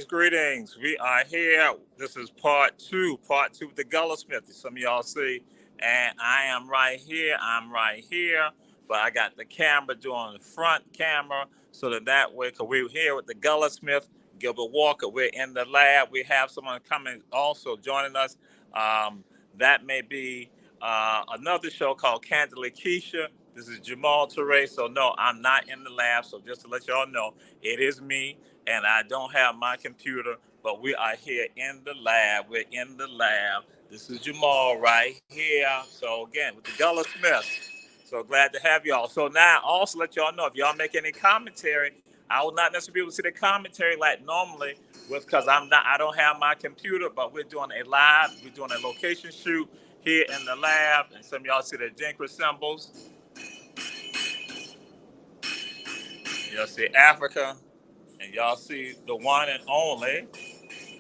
Greetings. We are here. This is part two of the Gullahsmith. Some of y'all see, and I am right here. But I got the camera doing the front camera so that way, because we're here with the Gullahsmith, Gilbert Walker. We're in the lab. We have someone coming also joining us. That may be another show called Candidly Keisha. This is Jamal Teray. So no, I'm not in the lab. So just to let y'all know, it is me. And I don't have my computer, but we are here in the lab. We're in the lab. This is Jamal right here. So again, with the Gullahsmith. So glad to have y'all. So now also let y'all know if y'all make any commentary, I will not necessarily be able to see the commentary like normally because I don't have my computer, but we're doing a live, we're doing a location shoot here in the lab. And some of y'all see the Dinkra symbols. You'll see Africa. And y'all see the one and only,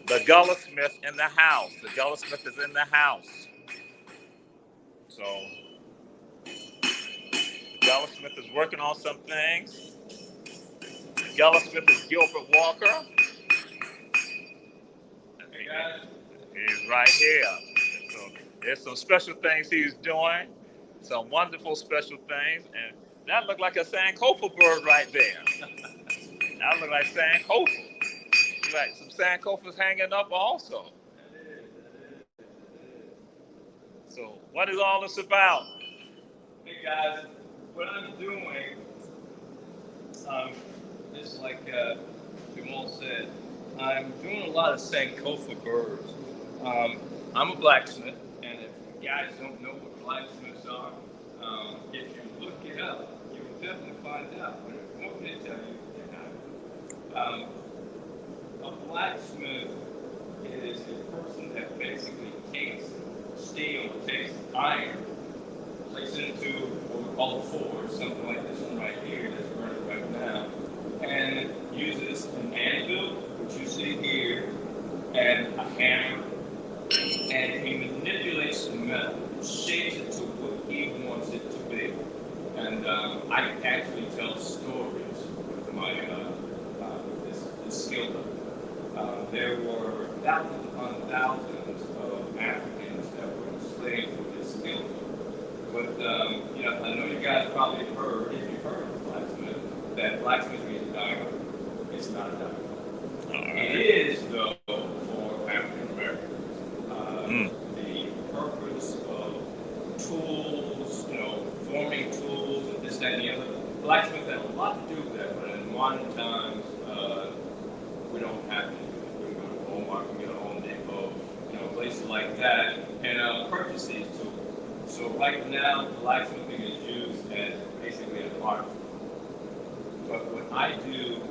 the Gullahsmith in the house. The Gullahsmith is in the house. So, the Gullahsmith is working on some things. The Gullahsmith is Gilbert Walker. He's right here. So, there's some special things he's doing. Some wonderful special things. And that looked like a Sankofa bird right there. That look like Sankofa. Like some Sankofas hanging up also. So what is all this about? Hey guys, what I'm doing, just like Jamal said, I'm doing a lot of Sankofa birds. I'm a blacksmith, and if you guys don't know what blacksmiths are, if you look it up, you will definitely find out. But if you want me to tell you, a blacksmith is a person that basically takes steel, takes iron, places it into what we call a forge, something like this one right here that's burning right now, and uses an anvil, which you see here, and a hammer, and he manipulates the metal, shapes it to what he wants it to be. And I can actually tell stories with my this skill level. There were thousands upon thousands of Africans that were enslaved for this skill level. But I know you guys probably heard, if you've heard of blacksmith, that blacksmith is a diamond. It's not a diamond. Right. It is though for African Americans. The purpose of tools, forming tools and this, that, and the other. Blacksmith had a lot to do with that, but in modern times, we don't have to. We can go to Walmart, we can get a Home Depot, places like that, and purchase these tools. So right now, blacksmithing is used as basically an art form. But what I do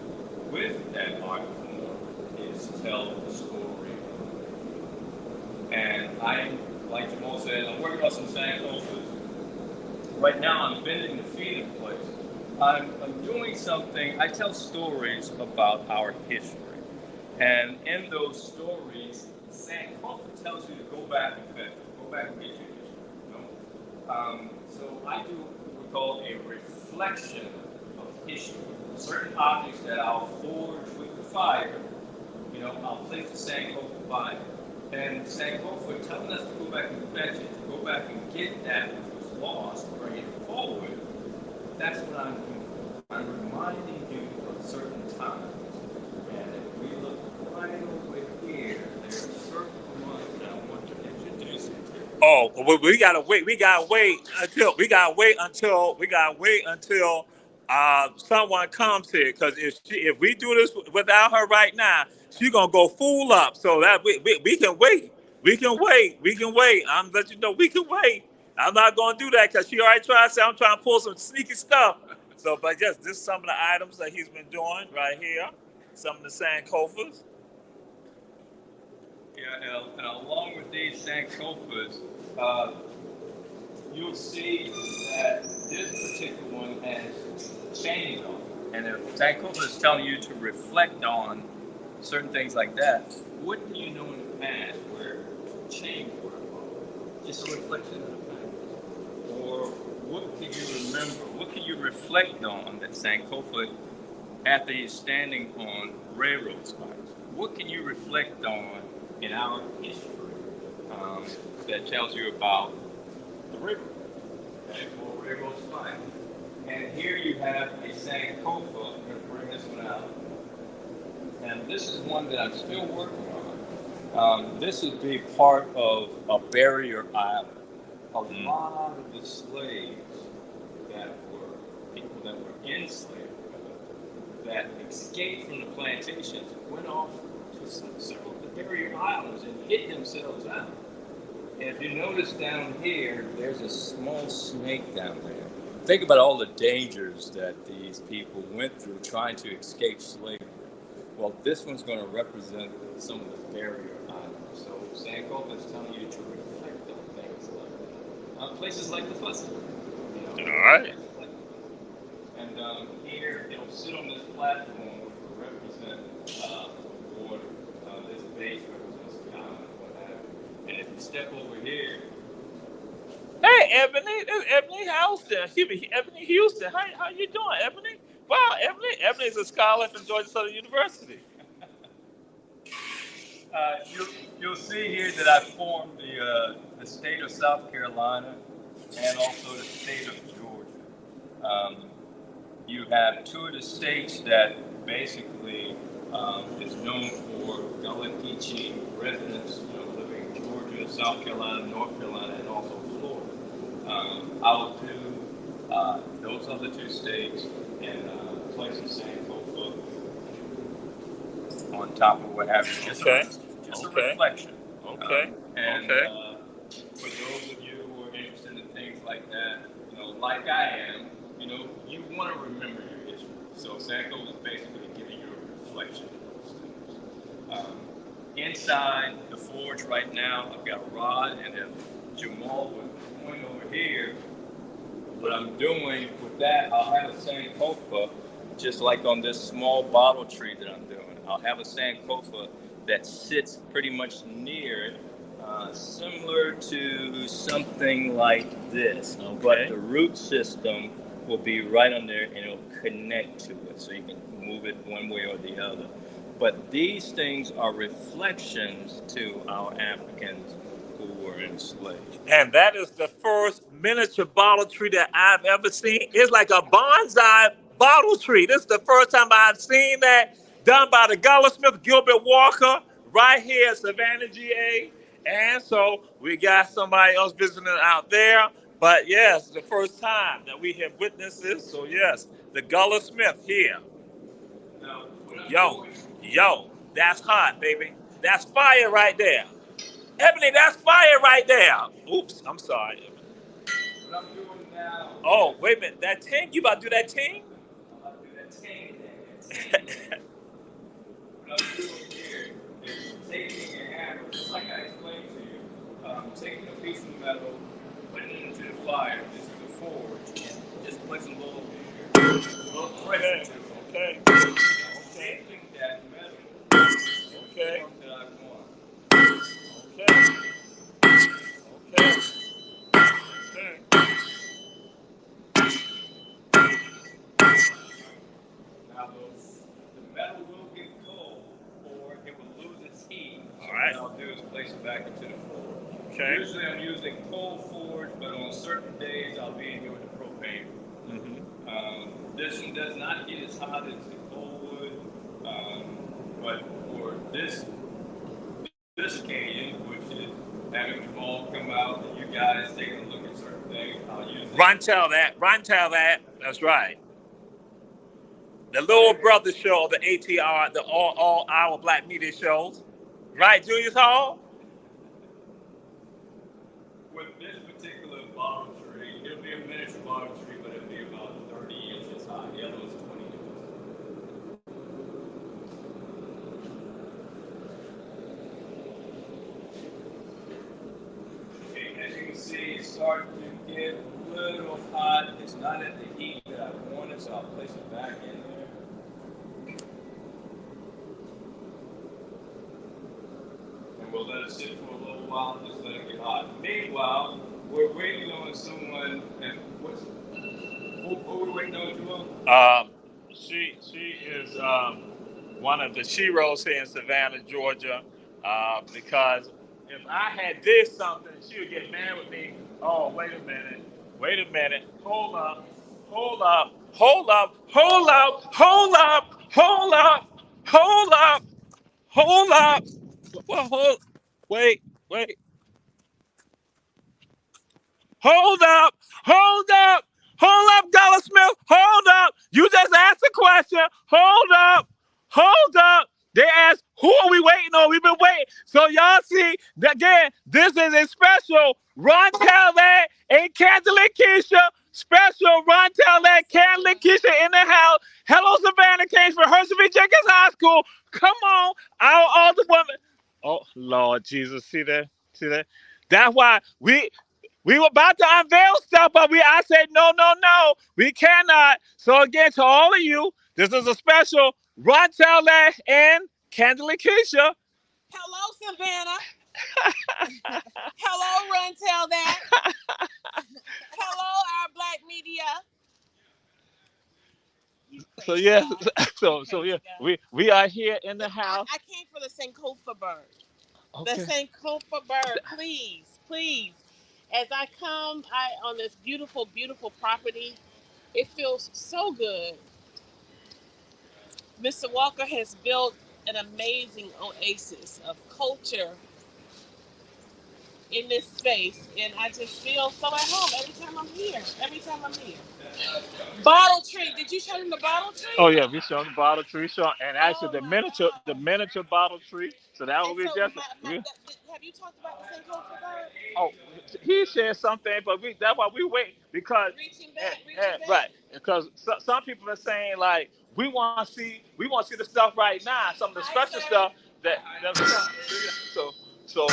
with that art form is tell the story. And like Jamal said, I'm working on some Sankofas. Right now, I'm bending the feet in place. I'm doing something, I tell stories about our history. And in those stories, Sankofa tells you to go back and fetch it, go back and get your history. So I do what we call a reflection of history. Certain objects that I'll forge with the fire, I'll place the Sankofa by it. And Sankofa telling us to go back and fetch it, to go back and get that which was lost, bring it forward. That's what I'm doing. I'm reminding you of certain times. And if we look right Oh, we gotta wait. We gotta wait until someone comes here. Because if we do this without her right now, she gonna go full up. So that we can wait. We can wait. I'm let you know we can wait. I'm not gonna do that because she already tried to say I'm trying to pull some sneaky stuff. So, but yes, this is some of the items that he's been doing right here. Some of the Sankofas. Yeah, and along with these Sankofas, uh, you'll see that this particular one has chains on it. And if Sankofa is telling you to reflect on certain things like that, what do you know in the past where chains were involved? Just a reflection of the past. Or what can you remember? What can you reflect on that Sankofa after he's standing on railroad spikes? What can you reflect on in our history that tells you about the river, okay, or railroad spike? And here you have a Sankofa. I'm going to bring this one out. And this is one that I'm still working on. This would be part of a barrier island. A lot of the slaves that were people that were enslaved, that escaped from the plantations, went off to several of the barrier islands and hid themselves out. And if you notice down here, there's a small snake down there. Think about all the dangers that these people went through trying to escape slavery. Well, this one's going to represent some of the barrier islands. So Sankofa is telling you to reflect on things like places like the Fussy. You know, All right. And here, it'll sit on this platform, which will represent the water. This base represents the island, what have you. And if you step over here, Hey, Ebony, this is Ebony Houston. Ebony Houston. How you doing, Ebony? Wow, Ebony's a scholar from Georgia Southern University. you'll see here that I formed the state of South Carolina and also the state of Georgia. You have two of the states that basically is known for Gullah Geechee residents, living in Georgia, South Carolina, North Carolina, and also Florida. I will do those other two states and place the Sankofa on top of what have you. Just a reflection. Okay. And for those of you who are interested in things like that, like I am, you want to remember your history. So Sankofa is basically giving you a reflection of those things. Inside the forge right now, I've got Rod, and if Jamal would point over here, what I'm doing with that, I'll have a Sankofa, just like on this small bottle tree that I'm doing. I'll have a Sankofa that sits pretty much near it, similar to something like this. Okay. But the root system will be right on there and it'll connect to it, so you can move it one way or the other. But these things are reflections to our Africans who were enslaved. And that is the first miniature bottle tree that I've ever seen. It's like a bonsai bottle tree. This is the first time I've seen that done by the Gullahsmith, Gilbert Walker, right here at Savannah, GA. And so we got somebody else visiting out there. But yes, the first time that we have witnessed this. So yes, the Gullahsmith here. Now, Yo, that's hot, baby. That's fire right there. Ebony, that's fire right there. Oops, I'm sorry. what I'm doing now. Oh, wait a minute. That ting? You about to do that ting? I'm about to do that ting thing. What I'm doing here is taking a hammer, just like I explained to you, taking a piece of metal, putting it into the fire, this is the forge, just placing a little pressure to it. Okay. Shaping that metal Okay. that I want. Okay. Okay. Now the metal will get cold or it will lose its heat. All right. What I'll do is place it back into the forge. Okay. Usually I'm using coal forge, but on certain days I'll be in here with the propane. This one does not get as hot as the coal wood, but for this occasion, which is having the ball come out, and you guys taking a look at certain things, how you Run tell that. That's right. The little brother show, the ATR, the all hour black media shows. Right, Julius Hall? with this particular bottle tree, it'll be a miniature bottle tree, but it'll be about 30 inches high. The other one's 20 inches. Okay, as you can see, it's starting to get a little hot. It's not at the heat that I wanted, so I'll place it back in there. And we'll let it sit for a little while and just let it get hot. Meanwhile, we're waiting on someone, and what are we waiting on, Joel? She is one of the sheroes here in Savannah, Georgia, because if I had did something, she would get mad with me. Oh, wait a minute, hold up, well, wait, hold up, Gullahsmith, hold up. You just asked a question. Hold up. They asked, who are we waiting on? We've been waiting. So y'all see, again, this is a special Ron Tellett and Candle Keisha. Special Ron Tellett, Candle Keisha in the house. Hello, Savannah came from Hershey Jenkins High School. Come on, all the women. Oh, Lord Jesus, see that? That's why we were about to unveil stuff, but I said, no, we cannot. So again, to all of you, this is a special Ron Tellett and Candle Keisha. Hello, Savannah. Hello, Ron Tellett. Hello, our black media. So yeah, so yeah, we are here in the house. I came for the Sankofa bird. Okay. The Sankofa bird, please. As I come on this beautiful, beautiful property, it feels so good. Mr. Walker has built an amazing oasis of culture in this space, and I just feel so at home every time I'm here. Bottle tree. Did you show them the bottle tree? Oh yeah, we showed the bottle tree, and actually the miniature bottle tree. So that will be just. Have you talked about the Sankofa bird? Oh, he shared something, but that's why we wait because. Reaching back. Right, because some people are saying like we want to see the stuff right now, some of the special stuff that's so.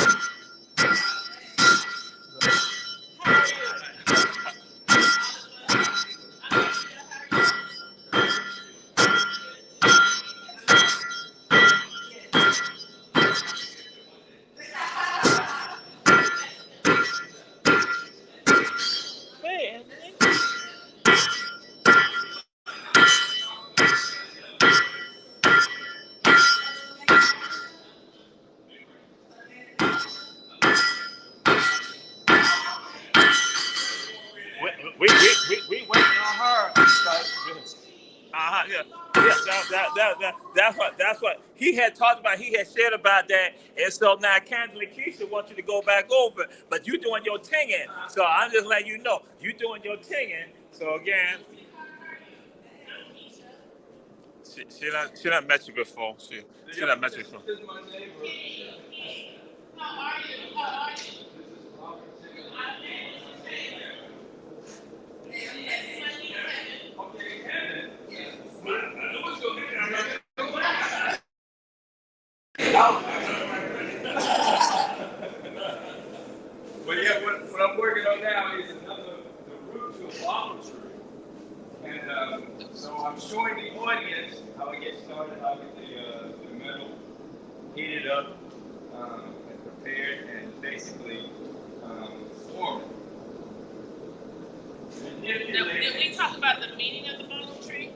We waiting on her. That's what he had talked about. He had shared about that, and so now Candle Keisha wants you to go back over, but you doing your tinging. So I'm just letting you know you doing your tinging. So again, she not met you before. She not met you before. How are you? But yeah, what I'm working on now is the root to a bottle tree. And so I'm showing the audience how I get started, how I get the metal heated up and prepared and basically formed. Did we talk about the meaning of the bottle tree?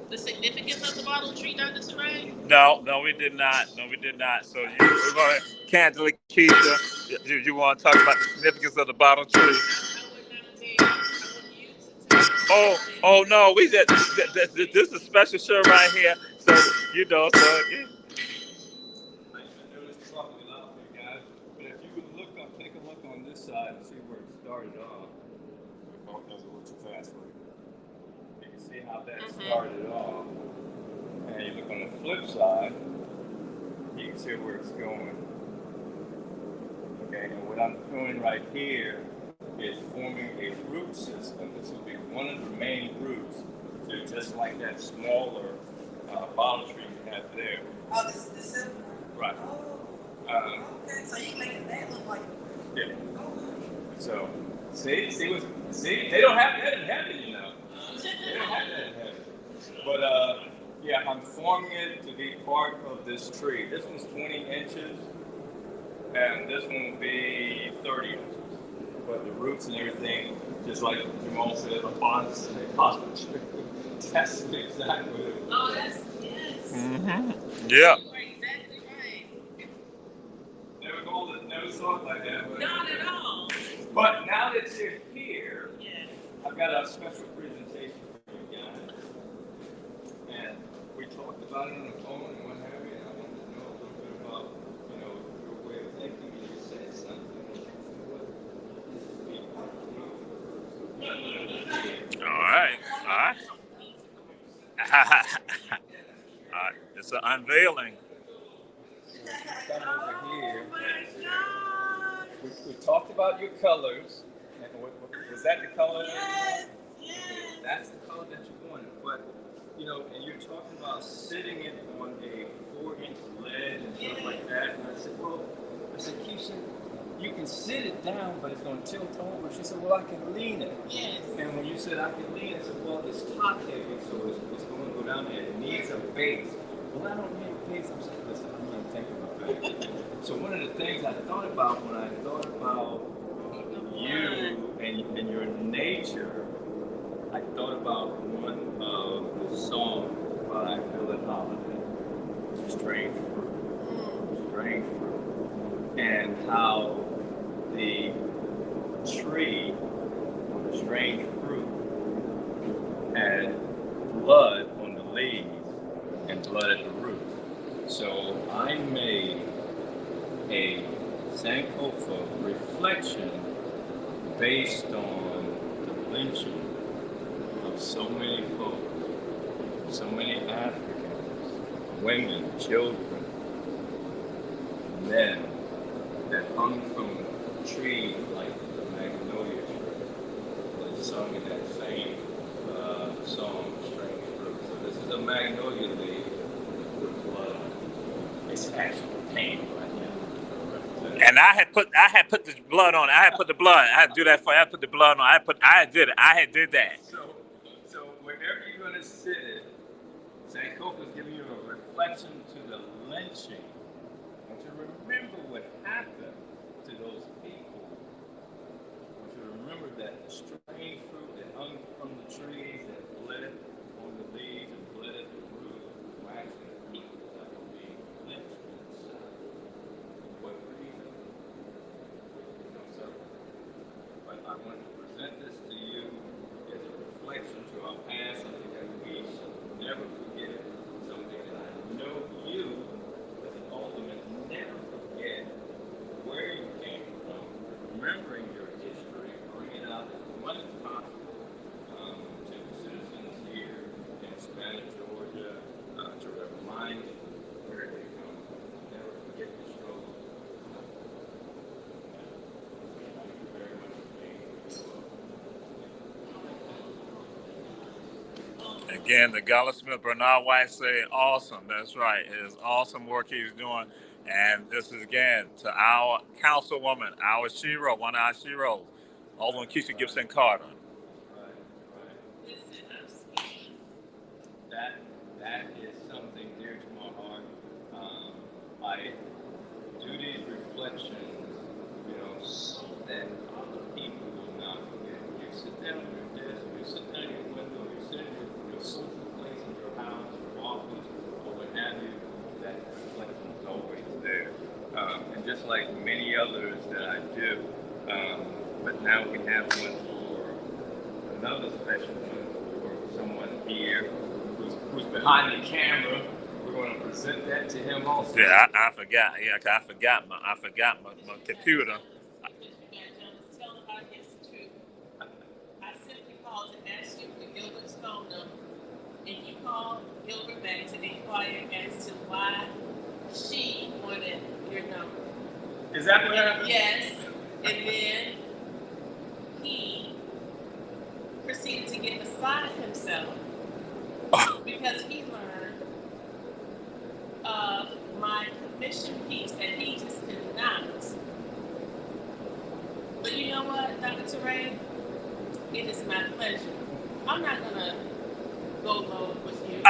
The significance of the bottle tree, Dr. Saray? No, we did not. So we're going to Candle Keisha. You want to talk about the significance of the bottle tree? I would not dare. I want you to tell. Oh no, we did. This is a special show right here. So yeah. I noticed probably a lot of you guys. started off. Oh, that was a little too fast for you. You can see how that Mhm. started off. And you look on the flip side, you can see where it's going. Okay, and what I'm doing right here is forming a root system. This will be one of the main roots to just like that smaller bottle tree you have there. Oh, this is the silver. Right. Oh, okay. So you making that look like. Yeah. Oh. So, see, they don't have that in heaven, you know. They don't have that in heaven. But yeah, I'm forming it to be part of this tree. This one's 20 inches, and this one will be 30 inches. But the roots and everything, just like Jamal said, a box and a possible tree. That's exactly what it was. Oh, that's yes. Mm-hmm. Yeah. You are exactly right. Never saw it like that. But, Not at all. but now that you're here, Yeah. I've got a special presentation for you guys. And we talked about it on the phone and what have you, and I wanted to know a little bit about, your way of thinking. You said something. All right. It's an unveiling. Come over here. Oh my God. We talked about your colors. And was that the color? Yes. Yes. That's the color that you wanted. But, and you're talking about sitting it on a 4-inch ledge and stuff like that. And I said, Keisha, you can sit it down, but it's going to tilt over. She said, well, I can lean it. Yes. And when you said I can lean it, I said, well, it's top heavy, so it's going to go down there. It needs a base. Well, I don't need a base. I'm saying, listen, I'm going to think about that. So one of the things I thought about when I thought about you and your nature, I thought about one of the songs by Billie Holiday, Strange Fruit. Strange Fruit. And how the tree, or the strange fruit, had blood on the leaves and blood at the root. So I made a Sankofa reflection based on the lynching of so many folks, so many Africans, women, children, men that hung from trees like the magnolia tree was sung in that same song, Strange Fruit. So this is a magnolia leaf with blood. It's actual pain right now. And I had put the blood on. I had put the blood. I had to do that for. I had put the blood on. I did it. I had did that. So whenever you're gonna sit it, Sankofa is giving you a reflection to the lynching. And to remember what happened to those people. And to remember that strange fruit that hung from the trees that bled on the leaves and bled at the root were actually people that were being lynched inside. For what reason? So, but I want to present this to you as a reflection to our past, something that we should never forget, something that I know you, as an ultimate, never forget where you came from, remembering your history, bringing it out as much as possible to the citizens here in Savannah, Georgia, to remind them where they come from. Never forget the struggle. Thank you very much for being here. Again, the Gullahsmith, Bernard White said, awesome. That's right. It is awesome work he's doing. And this is, again, to our councilwoman, our shero, one of our sheroes, Alderman Keisha Gibson Carter. Right. That is something dear to my heart. I do these reflections, so that other people will not forget. You sit down at your desk, you sit down at your window, you sit in your social place in your house, your office, or what have you, that reflection is always there. And just like many others that I do, but now we have one for another special one for someone here who's behind the camera. We're going to present that to him also. Yeah, I forgot. Yeah, I forgot my computer. Tell about his phone number, and you call Gilbert back to inquire as to why she wanted your number. Is that what happened? Yes. And then he proceeded to get beside himself because he learned of my commission piece that he just could not. But you know what, Dr. Teray? It is my pleasure. I'm not going to go low with you.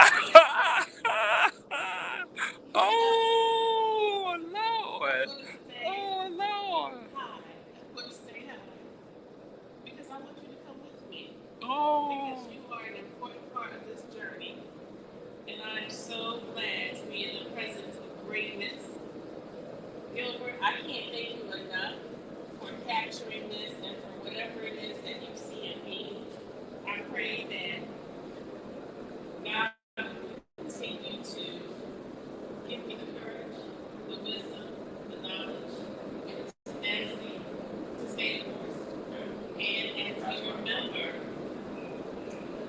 Oh, Lord. Oh, Lord. Hi. I'm going to say hi. Because I want you to come with me. Oh. Because you are an important part of this journey. And I am so glad to be in the presence of greatness. Gilbert, I can't thank you enough for capturing this and for whatever it is that you see in me. I pray that God will continue to give me the courage, the wisdom, the knowledge, and the tenacity to stay the course. And as we remember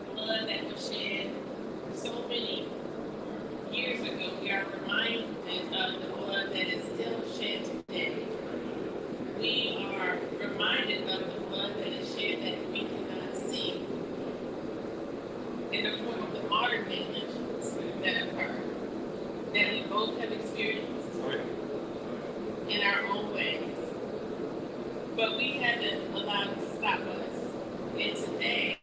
the blood that was shed so many years ago, we are reminded of the blood that is still shed today. We are reminded of the blood that is shed that we cannot see in the form of the modern negligence that occurred, that we both have experienced in our own ways. But we haven't allowed it to stop us. And today,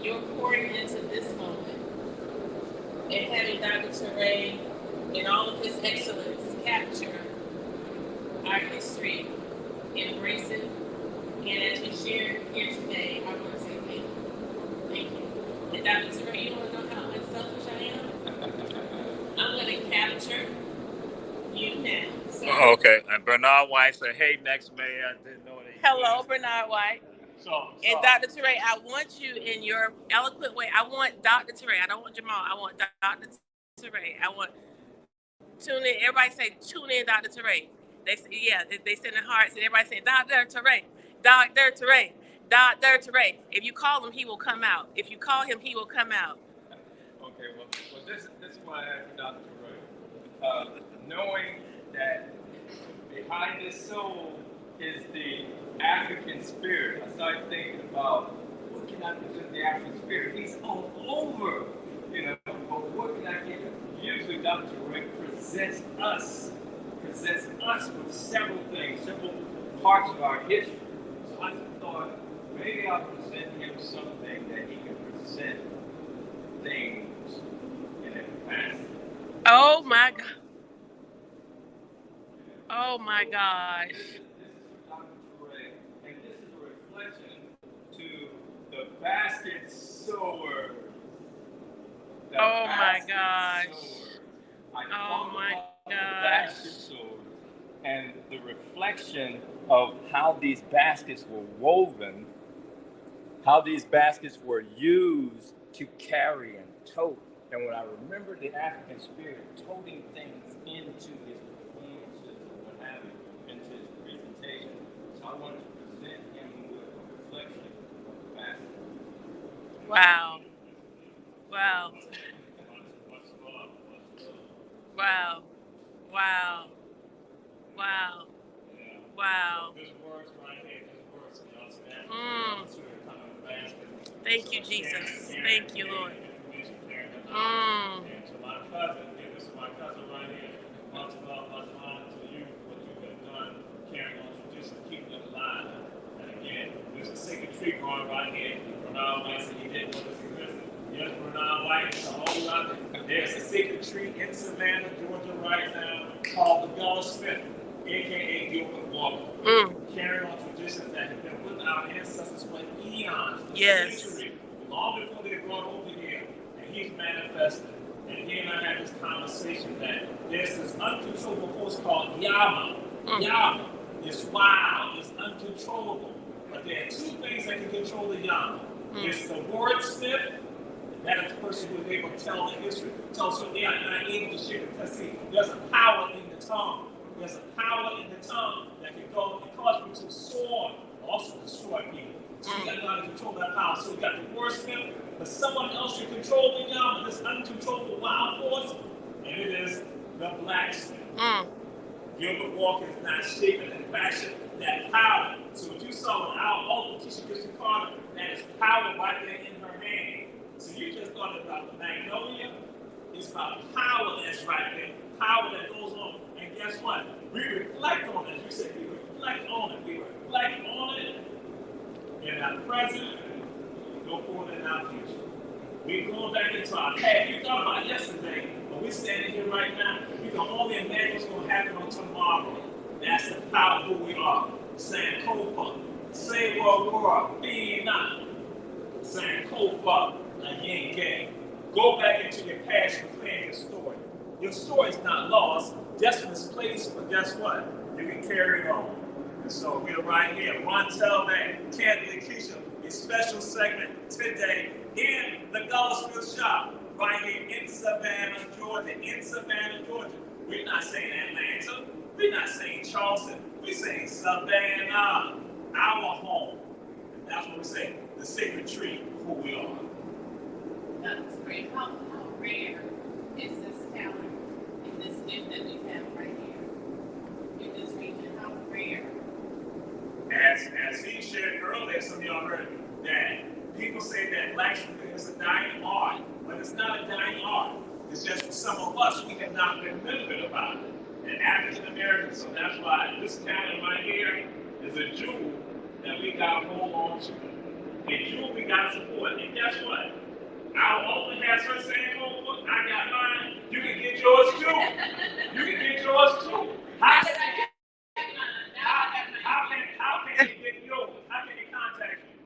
you're pouring into this moment and having Dr. Teray and all of his excellence capture our history, embrace it, and as we share here today, I want to say thank you. Thank you. And Dr. Teray, you want to know how unselfish I am? I'm going to capture you now. So, Okay. And Bernard White said, hey, next mayor. I didn't know that. hello, Bernard White. And Dr. Teray, I want you in your eloquent way. I want Dr. Teray. I don't want Jamal. I want Dr. Teray. I want tune in. Everybody say tune in, Dr. Teray. They say, yeah, they send their hearts, and everybody say Dr. Teray, Dr. Teray, Dr. Teray. If you call him, he will come out. If you call him, he will come out. Okay, well this is why I asked Dr. Ray. Knowing that behind this soul is the African spirit, I started thinking about what can I present the African spirit? He's all over, but what can I get? Usually Dr. Ray presents us with several things, several parts of our history. So I thought maybe I'll present him something that he can present things in a capacity. Oh my God. Oh my gosh. This is Dr. Ray, and this is a reflection to the basket sower. Oh my gosh. Oh my the gosh. basket sower and the reflection of how these baskets were woven, how these baskets were used to carry and tote. And when I remember the African spirit toting things into his performances and what have you, into his presentation, so I wanted to present him with a reflection of the basket. Wow. Wow. Wow. Wow. Wow. Wow. Thank you, Jesus. Thank you, Lord. And to my cousin, this is my cousin right here. Much love, much honor to you for what you have done, carrying on tradition, keeping it alive. And again, there's a sacred tree growing right here. Bernard White said he didn't know this existed. Yes, Bernard White, it's a whole lot. There's a sacred tree in Savannah, Georgia right now called the Gullahsmith, a.k.a. Gilbert Walker. Carrying on traditions that have been with our ancestors for eons, centuries, long before they were brought over here. And he's manifested. And he and I had this conversation that there's this uncontrollable force called Yama. Yama is wild, it's uncontrollable. But there are two things that can control the Yama. It's the wordsmith. That is the person who is able to tell the history. So they are not able to share it. Because see, there's a power in the tongue. There's a power in the tongue that can go and cause people to soar, also destroy people. So you got to know how to control that power. So we got the wordsmith, but someone else you're controlling now, this uncontrollable wild force, and it is the blacksmith. Gilbert Walker is not shaping and fashion that power. So what you saw with our ultimate Keisha Christian Carter, that is power right there in her hand. So you just thought about the magnolia. It's about power that's right there, power that goes on. And guess what? We reflect on it. As you said, we reflect on it. We reflect on it in our present, go forward in our future. We're going back into our past. You thought about yesterday, but we're standing here right now. We can only imagine what's going to happen on tomorrow. That's the power of who we are. Saying Kofa, say World War, be not. Saying Kofa, a yin gang. Go back into your past and plan your story. Your story is not lost, just misplaced, but guess what? You can carry it on. And so we're right here. Rontel Bank, Candy and Keisha, a special segment today in the Gullahsmith shop, right here in Savannah, Georgia. In Savannah, Georgia. We're not saying Atlanta. We're not saying Charleston. We're saying Savannah, our home. And that's what we say, the sacred tree of who we are. That's great. How rare is this talent and this gift that we have right here in this region? How rare? As he shared earlier, some of y'all heard that people say that blacksmith is a dying art, but it's not a dying art. It's just for some of us, we have not been literate about it. And African Americans, so that's why this talent right here is a jewel that we got to hold on to. A jewel we got to support. And guess what? Our ultimate has her saying, oh, look, I got mine. You can get yours too. You can get yours too. How can you get yours? How can you contact you?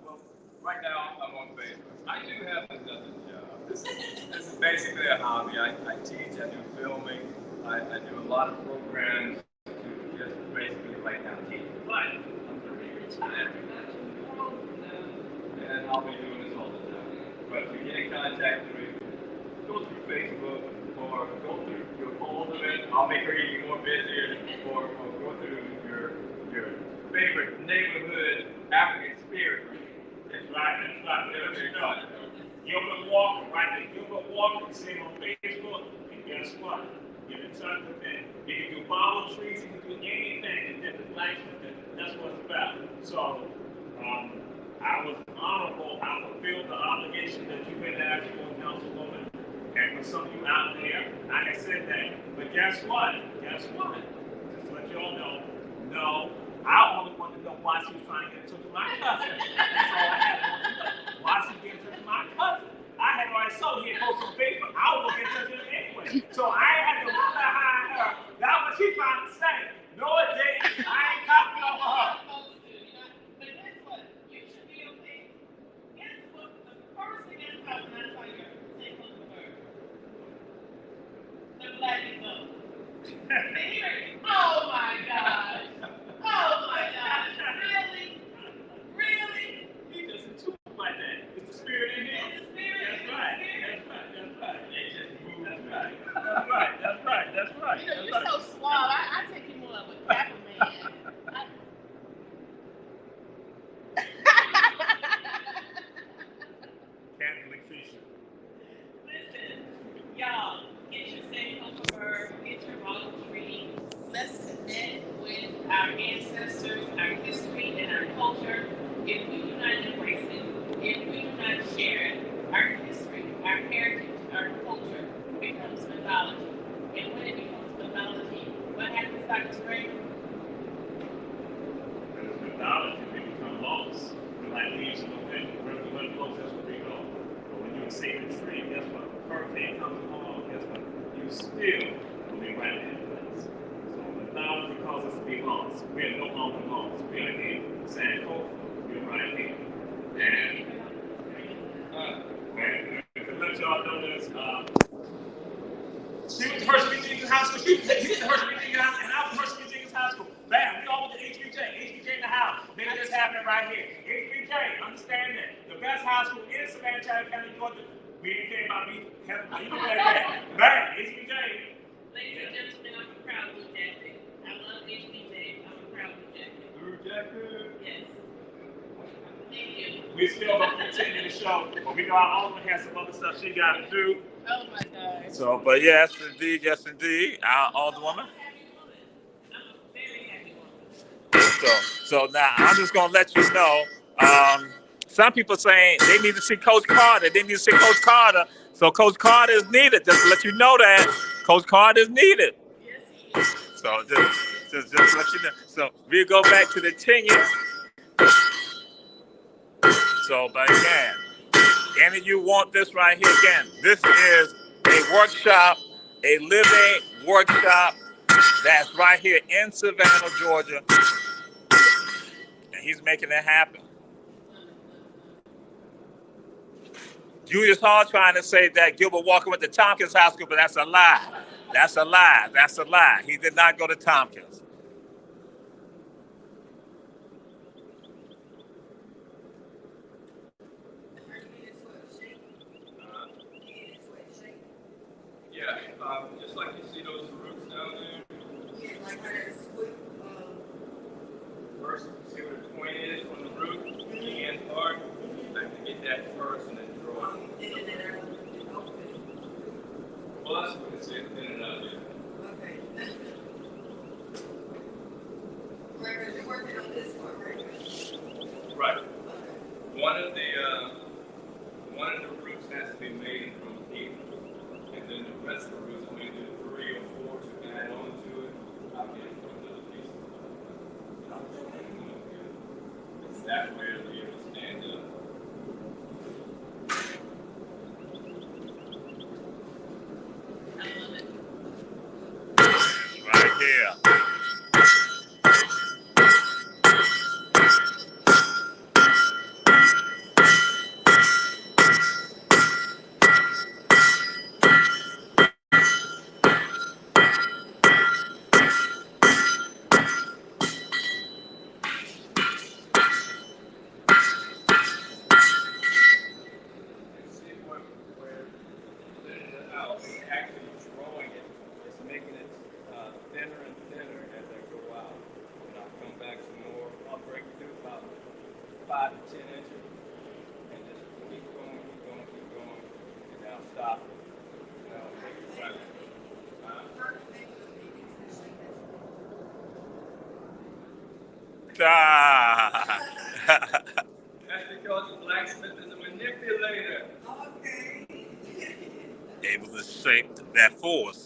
Well, right now I'm on Facebook. I do have another job. This is basically a hobby. I teach, I do filming, I do a lot of programs to just basically right now teach. But I'm going to be retired not too long from now, and I'll be doing this all the time. But to get in contact with me, go through Facebook or go through your phone limit. I'll make her even more busier, or go through your favorite neighborhood African spirit. That's right. Gilbert Walker, right there. Gilbert Walker, you see him on Facebook, and guess what? Get in touch with him. He can do bottle trees, he can do anything, and different blacksmith, that's what it's about. So, I was honorable, I fulfilled the obligation that you had asked for, Councilwoman, and for some of you out there, I had said that. But guess what? Just to let you all know, no, I only wanted to know why she was trying to get in touch with my cousin. That's all I had to know. Why she get in touch with my cousin? I had already saw he had posted on Facebook. I was going to get in touch with him anyway. So I had to run behind her. That's what she's trying to say. No, it didn't. I ain't copying over her. But guess what? You should be okay. Guess what? The first thing I saw when I saw your signal bird, the black people. Oh my gosh. Oh my gosh. Really? Really? He doesn't talk like that. It's the spirit in him. It's the spirit. That's right. They just move. That's right. You know, you're so suave. I take you more of a Kappa man. Catholic Keisha. Listen, y'all, get your safe bird, get your bottle tree. Let's connect with our ancestors, our history, and our culture. If we do not embrace it, if we do not share it, our history, our heritage, our culture becomes mythology. And when it becomes mythology, what happens, Dr. Spring? When it's mythology, we become lost. We're like leaves in the wind. Where we want to go, that's where we go. But when you're a sacred tree, guess what? When a hurricane comes along, guess what? You still will be right in that place. So mythology causes us to be lost. We are no longer lost. We are here. Sankofa, we're right here. And to let y'all know this, she was the Hershey Jenkins High School. He was the Hershey Jenkins High School, and I was Hershey Jenkins High School. Bam, we all went to HBJ. HBJ in the house. Maybe this happening right here. HBJ, understand that. The best high school in Savannah, Chatham County, Georgia. We ain't care about me. You know that. Bam, HBJ. Ladies and gentlemen, I'm a proud Blue Jacket. I love HBJ. I'm a proud Blue Jacket. Blue Jacket. Yes. We still gonna continue the show, but we know our own one has some other stuff she got to do. Oh my God. So, but yes, indeed, our older woman. So now I'm just gonna let you know. Some people saying they need to see Coach Carter. They need to see Coach Carter. So Coach Carter is needed. Just to let you know that Coach Carter is needed. Yes, he is. So just let you know. So we go back to the tenure. So, but again, any of you want this right here? Again, this is a workshop, a living workshop that's right here in Savannah, Georgia, and he's making it happen. Julius Hall trying to say that Gilbert Walker went to Tompkins High School, but that's a lie. That's a lie. That's a lie. He did not go to Tompkins. Yeah, just like you see those roots down there. Yeah, like that sweet, First, see where the point is on the root, the end part. I have to get that first and then draw it. Well, that's what it says, then it out there. okay. Right, you're working on this one, right? Right. One of the roots has to be made from here. And then the rest of the roots, I'm going to do 3 or 4 to add on to it. I'll get it from another piece. It's that way to be able to stand up. Right here. Actually drawing it, it's making it thinner and thinner as I go out. And I'll come back some more. I'll break it through about 5 to 10 inches. And just keep going, and then I'll stop it. And I'll make it right. That's because the blacksmith is a manipulator. Okay. Able to shape that force.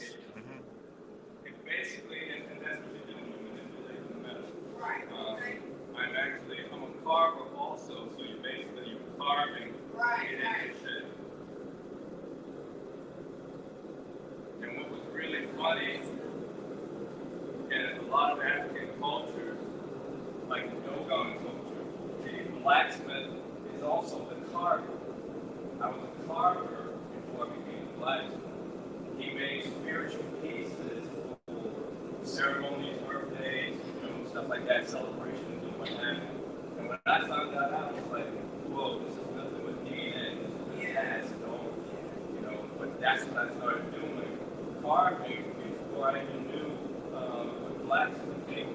It basically, and that's what you're doing, manipulating the metal. Right. Okay. I'm a carver also, so you're carving it into shape. And what was really funny, in a lot of African cultures, like the Dogon culture, the blacksmith is also the carver. I was a carver before I became a blacksmith. He made spiritual pieces for ceremonies, birthdays, stuff like that, celebrations and what have you. And when I found that out, I was like, whoa, this is nothing but DNA. This is pass it on. But that's what I started doing, carving, before I even knew what blacksmithing.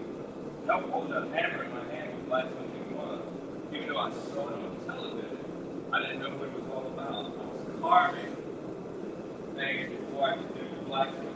I pulled a hammer in my hand what blacksmithing was. Even though I saw it on television, I didn't know what it was all about. I was carving things before I could do the blacksmithing.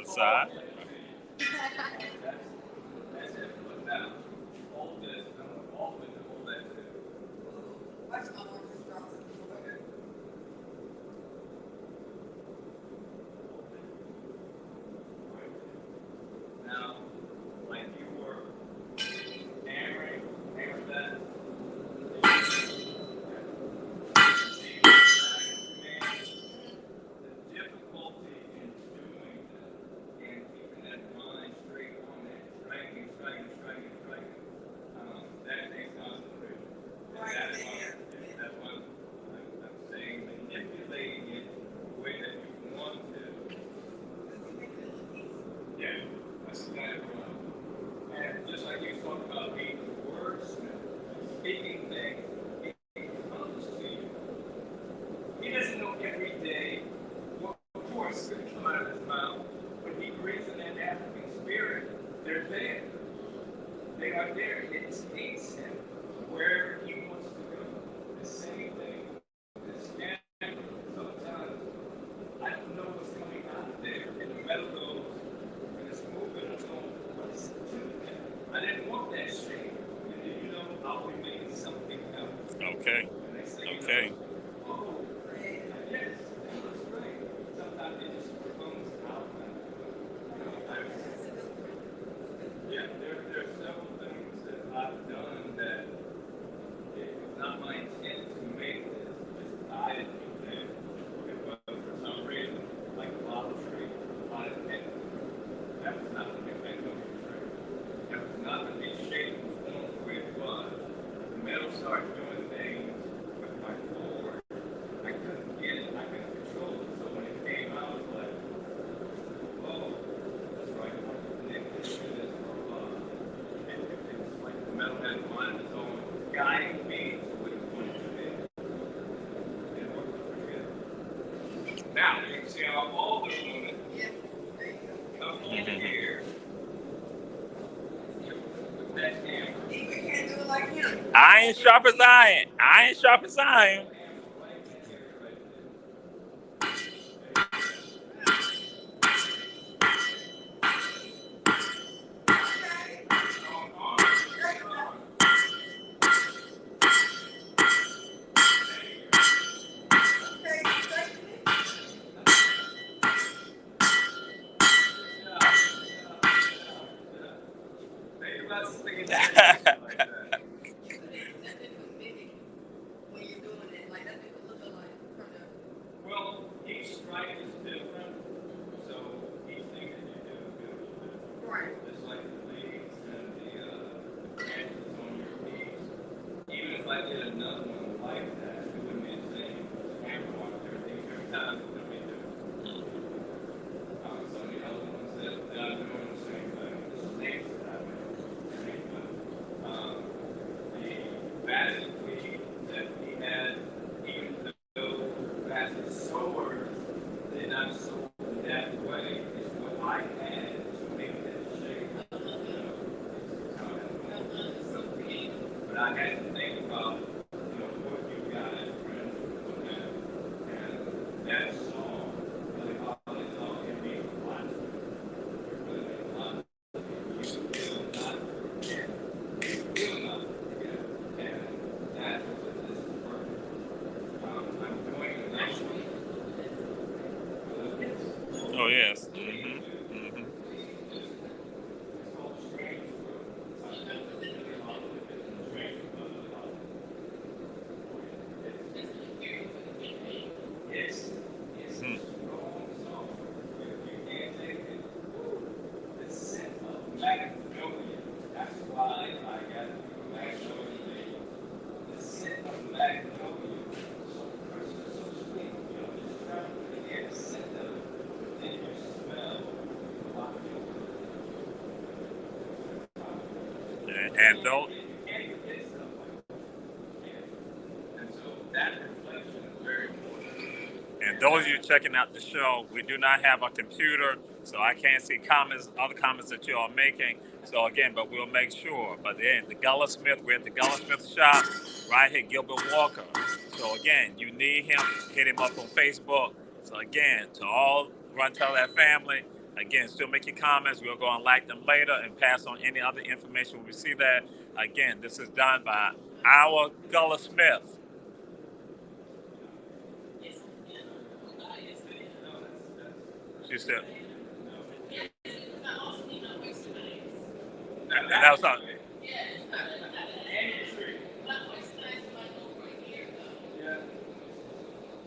Side. That's it. But now, hold this. I'm going to hold that too. Watch my arm just drop to the floor. Now, like you were hammering that. The difficulty in doing that and keeping that mind Now, you can see how all the women come over here with that camera. We can't do it like him. Iron sharp as iron. Iron sharp as iron. Well, each strike is different, so each thing that you do is going to be different. Right. Just like the leads and the branches on your knees. Even if I did another one like that, it wouldn't be the same. Camera watch, everything, every time it would be different. Some of the other ones that I'm doing the same thing. The snakes that I make, the same thing. The basket lead that we had, even though basket sewers did not sew that way, is what I had to make that shape. But I had to think about, what you guys were looking at. And that song really highlights all it means a lot. It really means a lot. You will not forget. You will not forget. And that was what this is perfect. I'm doing the next one. Oh yes. That's why I got to do Magnolia. The scent of Magnolia. So fresh and so sweet. Just try to get the scent of it. Then you smell a lot of And those. And so that reflection is very important. And those of you checking out the show, we do not have a computer, so I can't see comments, other comments that you are making. So again, but we'll make sure. But then the Gullahsmith, we're at the Gullahsmith shop, right here, Gilbert Walker. So again, you need him, hit him up on Facebook. So again, to all run tell that family, again, still make your comments. We'll go and like them later and pass on any other information when we see that. Again, this is done by our Gullahsmith. She said, that was on.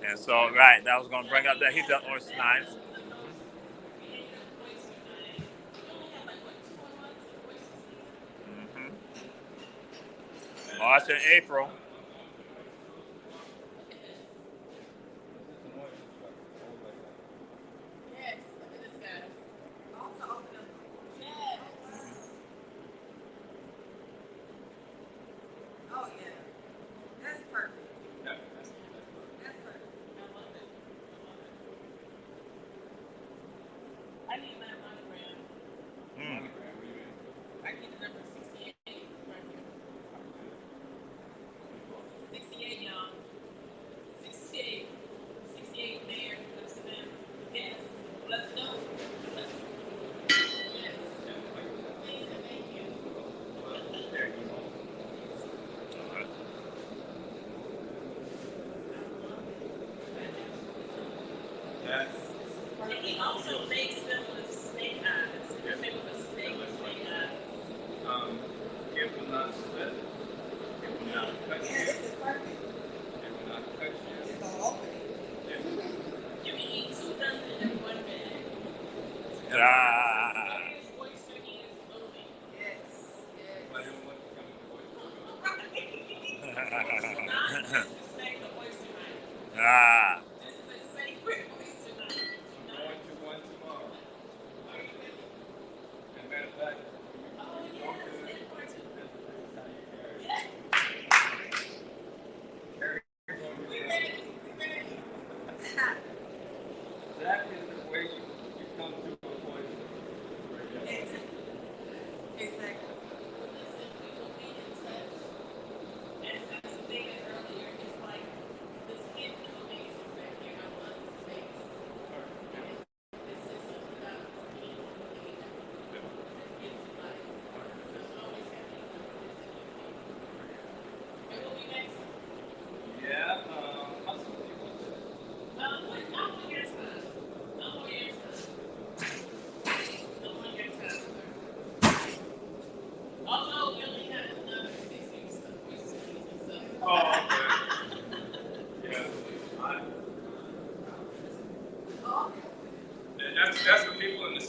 And so, right, that was going to bring up that he done oyster knives. March and April. Oh yeah, that's perfect. Yeah. That's perfect. I need my monogram. I need the number 68 right here. 68, y'all. 68. 68 there. That's them. Yes. Let's go. Let's go. Yes. Thank you. Yes. And he also makes them with snake eyes. They're made with snake eyes. It will not split. It will not cut Yeah, you. this is perfect. It will not cut you. It's gonna open it. Yeah. You can eat 2 dozen in one bag. Ah. Oyster is moving. Yes. But it won't come with oyster. Not disrespect the oyster knife. Ah. This is a sacred oyster knife. I'm going to one tomorrow. And matter of fact, Oh, yes. It's important. Harry, We ready. We ready.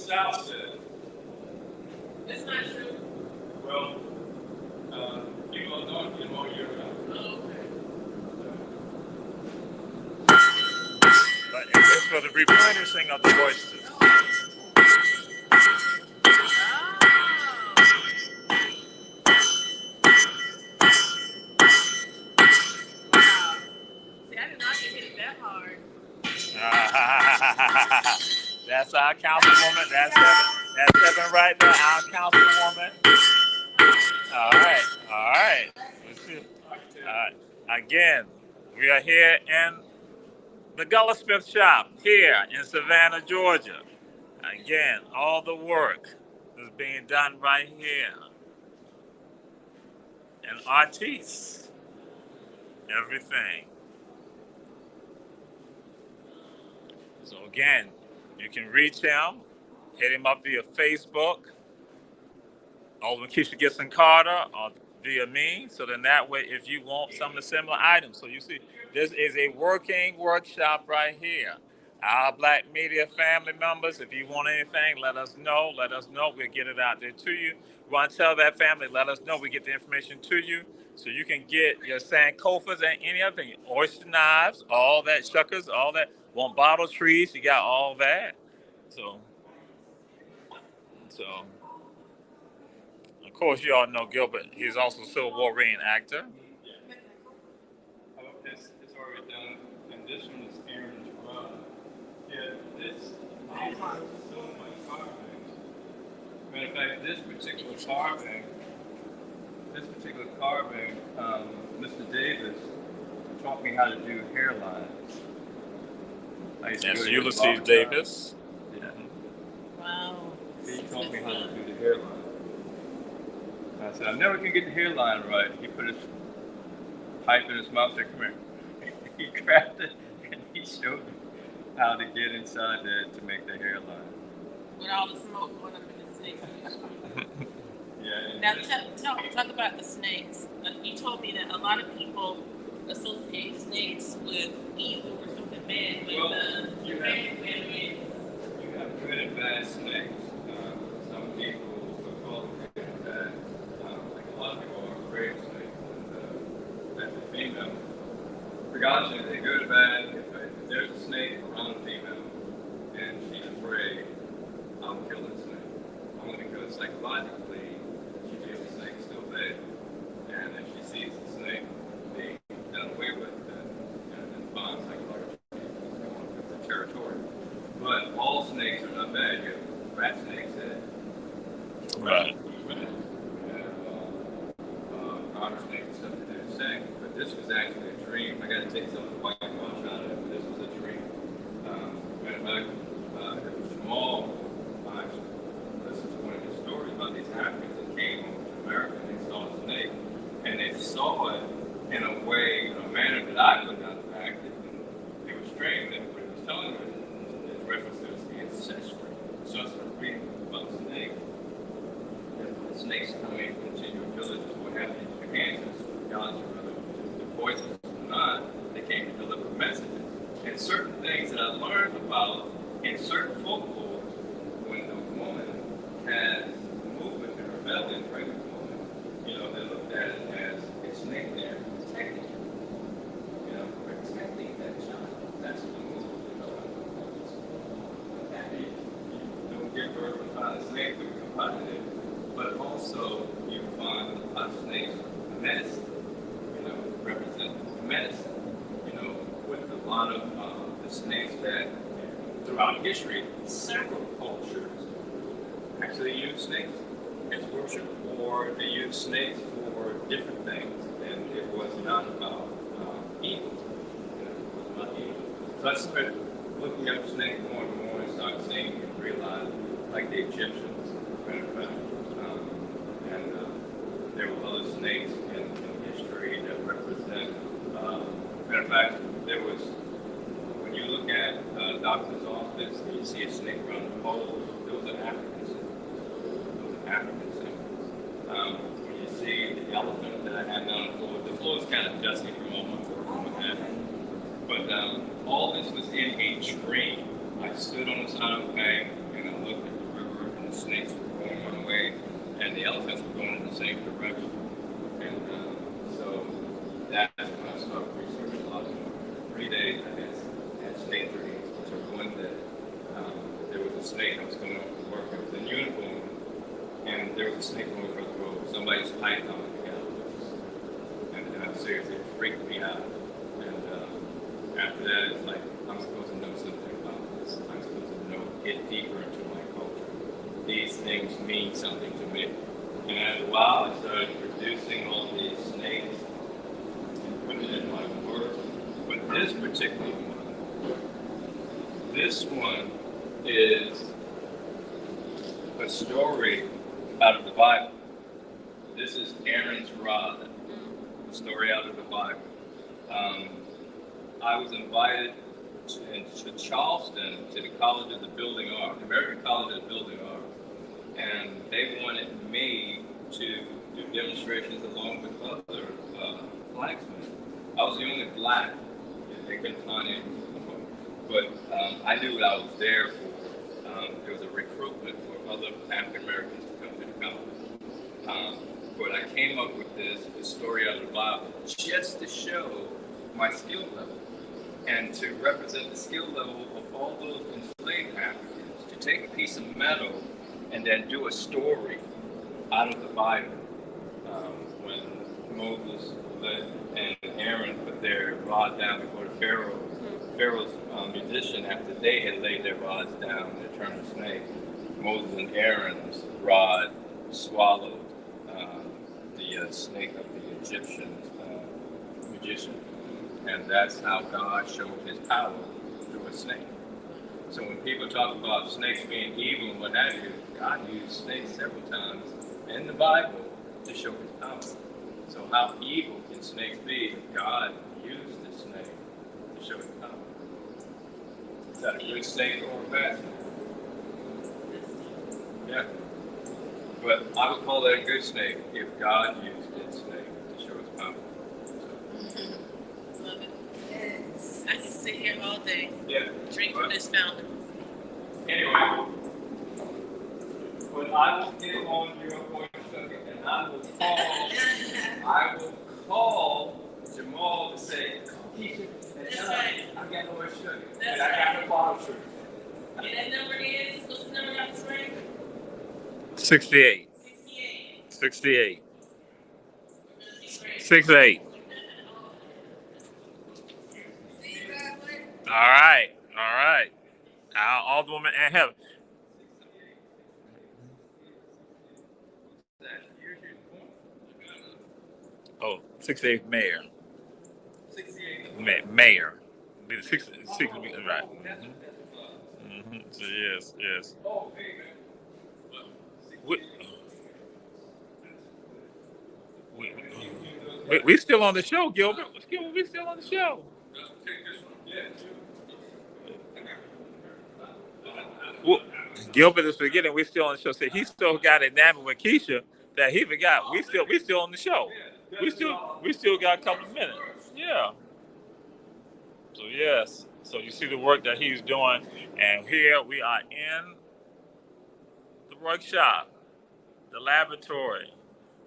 South says. It's not true. Well, people are north get more year round. Oh, okay. But it's for the replenishing of the oysters. Oh. Wow. See, I did not get hit that hard. That's our councilwoman. That's Evan right there, our councilwoman. All right, all right. Let's see. Again, we are here in the Gullahsmith shop here in Savannah, Georgia. Again, all the work is being done right here. And artists, everything. So again, you can reach him, hit him up via Facebook, Alderman Keisha Gibson Carter, or via me. So then that way, if you want some of the similar items. So you see, this is a working workshop right here. Our Black media family members, if you want anything, let us know. Let us know. We'll get it out there to you. We want to tell that family, let us know. We get the information to you so you can get your Sankofas and any other thing. Oyster knives, all that, shuckers, all that. Want bottle trees, you got all that. So, of course, you all know Gilbert. He's also a Civil War reenactor. It's already done. And this one is Aaron's rod. Yeah, this is so much carving. Matter of fact, this particular carving, Mr. Davis taught me how to do hairlines. Yes, Ulysses Davis. Yeah. Wow. He taught me how to do the hairline. I said, I never can get the hairline right. He put his pipe in his mouth and said, come here. He grabbed it and he showed me how to get inside there to make the hairline. With all the smoke going up in the snakes. Yeah. Now, talk about the snakes. You told me that a lot of people associate snakes with evil or something bad. With you have good and bad snakes. Some people will call them good and bad. Like a lot of people are afraid of snakes. And the female, regardless if they're good or bad, if there's a snake around a female and she's afraid, I'll kill that snake. Only because psychologically, she feels the snake's still there. And if she sees the snake being done away with, then fine, psychologically, it's going with the territory. But all snakes are not bad. You have rat snakes that Right. otter snakes and stuff that they're saying. But this was actually a dream. I got to take some of the whitewash out of it, but this was a dream. Matter of fact, it was small. This is one of the stories about these Africans that came over to America and they saw a snake. And they saw it in a way, in a manner that I could not have acted. It was strange that what he was telling me is reference to the ancestry. So I started reading about snakes. And the snakes come in, continue villages, what have you, your ancestors, gods, or whether the poisons or not, they came to deliver messages. And certain things that I learned about in certain folklore, when the woman has movement in her belly, a pregnant woman, they looked at it as a snake there protecting her. Protecting that child. That's the move. That means you don't give birth and find a snake to become positive, but also you find a lot of snakes medicine, represent medicine, with a lot of the snakes that throughout history, several cultures actually use snakes as worship, or they use snakes for different things, and it was not about evil. It was about evil. So I started looking up snakes more and more and started seeing and realizing, like the Egyptians, matter of fact, and there were other snakes in history that represent. Matter of fact, there was, when you look at a doctor's office and you see a snake around the pole, those are African symbols. When you see the elephant that I had down the floor is kind of dusty from all my work on what have you. But all this was in a dream. I stood on the side of the bank and I looked at the and the elephants were going in the same direction. And so that's when I started researching a lot more. 3 days I had snake dreams. So one day there was a snake. I was coming up to work. I was in uniform, and there was a snake going across the road. Somebody's python got loose, and seriously, it freaked me out. And after that, it's like I'm supposed to know something about this. I'm supposed to get deeper into my culture. These things mean something to me. And after a while, I started producing all these snakes and putting it in my work. But this particular one is a story out of the Bible. This is Aaron's rod, a story out of the Bible. I was invited to Charleston to the College of the Building Arts, American College of the Building Arts, and they wanted me to do demonstrations along with other blacksmiths. I was the only black. They couldn't find anyone. But I knew what I was there for. There was a recruitment for other African Americans to come to the college. But I came up with this story out of the Bible just to show my skill level and to represent the skill level of all those enslaved Africans, to take a piece of metal and then do a story out of the Bible. When Moses and Aaron put their rod down before the Pharaoh's musician, after they had laid their rods down and turned to snake, Moses and Aaron's rod swallowed the snake of the Egyptian magician. And that's how God showed his power through a snake. So when people talk about snakes being evil and what have you, God used snakes several times in the Bible to show his power. So how evil can snakes be if God used the snake to show his power? Is that a good snake or a bad snake? Yeah. But I would call that a good snake if God used its snake to show his power. Love it. Yes. I can sit here all day. Yeah. Drink from this fountain. Anyway, but I will get on your point and I will call Jamal to say, Keisha, That's right. I got no more sugar. That's and I got no bottle sugar. And that number is, what's the number that's right? 68. 68. 68. 68. All right. All right. All the women in heaven. Oh, 68 mayor. 68. Mayor. Be the 6 right. Mm-hmm. So yes. We still on the show, Gilbert. We still on the show. Well, Gilbert is forgetting we still on the show. So he still got enamored with Keisha that he forgot. We still on the show. We still got a couple of minutes. Yeah. So yes. So you see the work that he's doing, and here we are in the workshop, the laboratory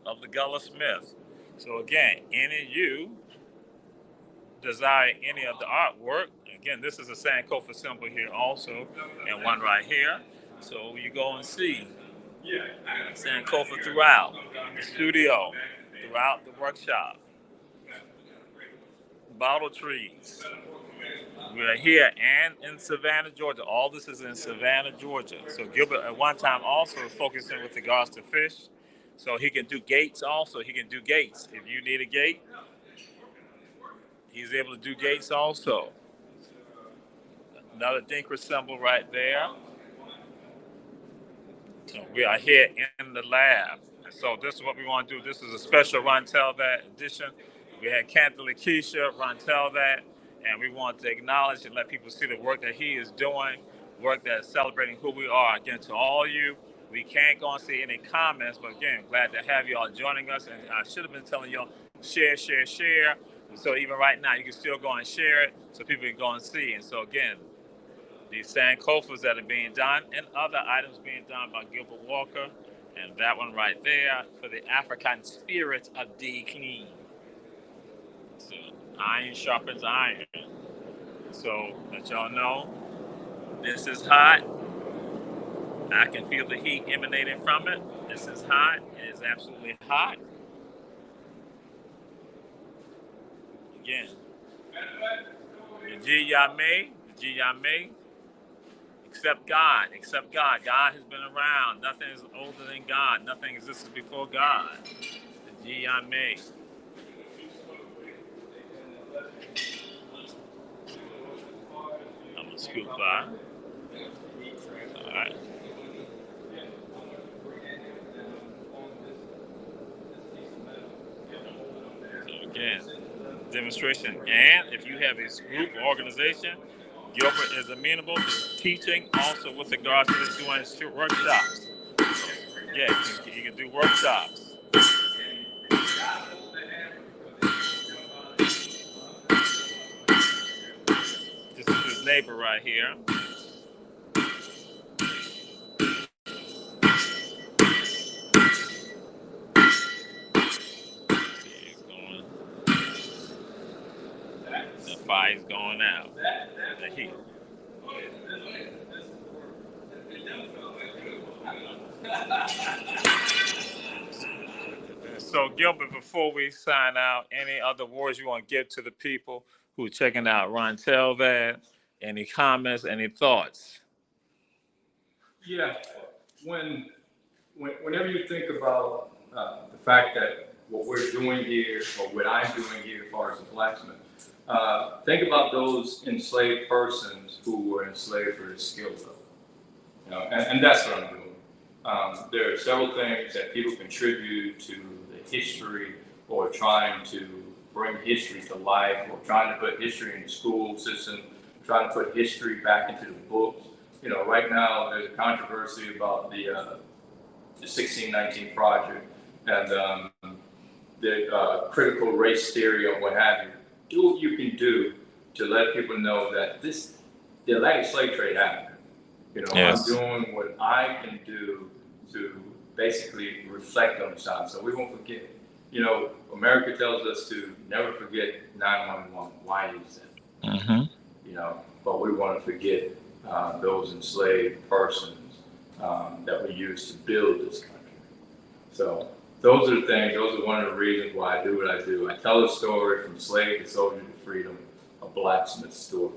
of the Gullahsmith. So again, any of you desire any of the artwork, again, this is a Sankofa symbol here also, and one right here. So you go and see Sankofa throughout the studio, throughout the workshop. Bottle trees. We are here and in Savannah, Georgia. All this is in Savannah, Georgia. So Gilbert at one time also is focusing with regards to fish. So he can do gates also. He can do gates. If you need a gate, he's able to do gates also. Another Dinkra symbol right there. So we are here in the lab. So this is what we want to do. This is a special Run Tell That edition. We had Cantor Lakeisha Run Tell That, and we want to acknowledge and let people see the work that he is doing, work that is celebrating who we are. Again, to all you, we can't go and see any comments, but again, glad to have you all joining us. And I should have been telling you all, share. So even right now, you can still go and share it so people can go and see. And so again, these Sankofas that are being done and other items being done by Gilbert Walker And that one right there for the African spirit of decline. So iron sharpens iron. So let y'all know, this is hot. I can feel the heat emanating from it. This is hot. It is absolutely hot. Again, the G Yame, except God, God has been around. Nothing is older than God. Nothing existed before God. The G Yame. I'm gonna scoot by. All right. So again, demonstration. And if you have a group or organization, Gilbert is amenable to teaching also with regards to this doing workshops. Yeah, you can do workshops. This is his neighbor right here. The fire's going out. The heat. So Gilbert, before we sign out, any other words you want to give to the people who are checking out Ron Telvad? Any comments, any thoughts? Yeah, whenever you think about the fact that what we're doing here, or what I'm doing here as far as the blacksmith, think about those enslaved persons who were enslaved for their skill level. You know, and that's what I'm doing. There are several things that people contribute to the history, or trying to bring history to life, or trying to put history in the school system, trying to put history back into the books. You know, right now there's a controversy about the 1619 Project and the critical race theory or what have you. Do what you can do to let people know that the Atlantic slave trade happened. You know, yes. I'm doing what I can do to basically reflect on the time, so we won't forget. You know, America tells us to never forget 911. Why is that? Mm-hmm. You know, but we want to forget those enslaved persons that were used to build this country. So those are the things. Those are one of the reasons why I do what I do. I tell a story from slave to soldier to freedom, a blacksmith story,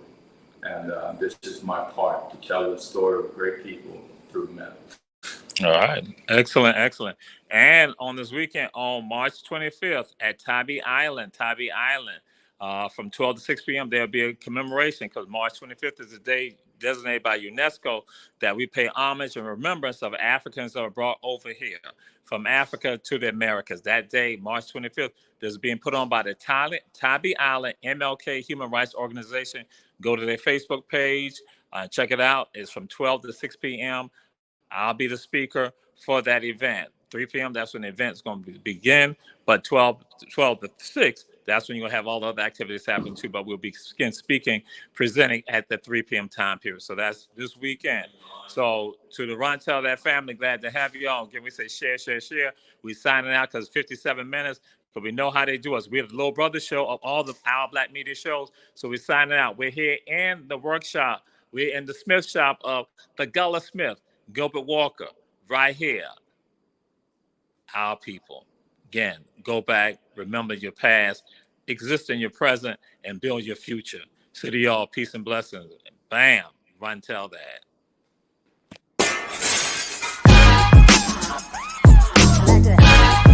and this is my part to tell the story of great people through metal. All right. Excellent, excellent. And on this weekend, on March 25th at Tybee Island, from 12 to 6 p.m., there'll be a commemoration, because March 25th is the day designated by UNESCO that we pay homage and remembrance of Africans that were brought over here from Africa to the Americas. That day, March 25th, this is being put on by the Tybee Island MLK Human Rights Organization. Go to their Facebook page, check it out. It's from 12 to 6 p.m. I'll be the speaker for that event. 3 p.m., that's when the event's going to begin. But 12 to 6, that's when you're going to have all the other activities happen too. But we'll be speaking, presenting at the 3 p.m. time period. So that's this weekend. So to the Ron Tell That family, glad to have you all. Again, we say share. We signing out because 57 minutes. But we know how they do us. We're the little brother show of all the Our Black Media shows. So we're signing out. We're here in the workshop. We're in the Smith shop of the Gullahsmith, Gilbert Walker, right here. Our people. Again, go back, remember your past, exist in your present, and build your future. So to y'all, peace and blessings. Bam, Run Tell That. Like that.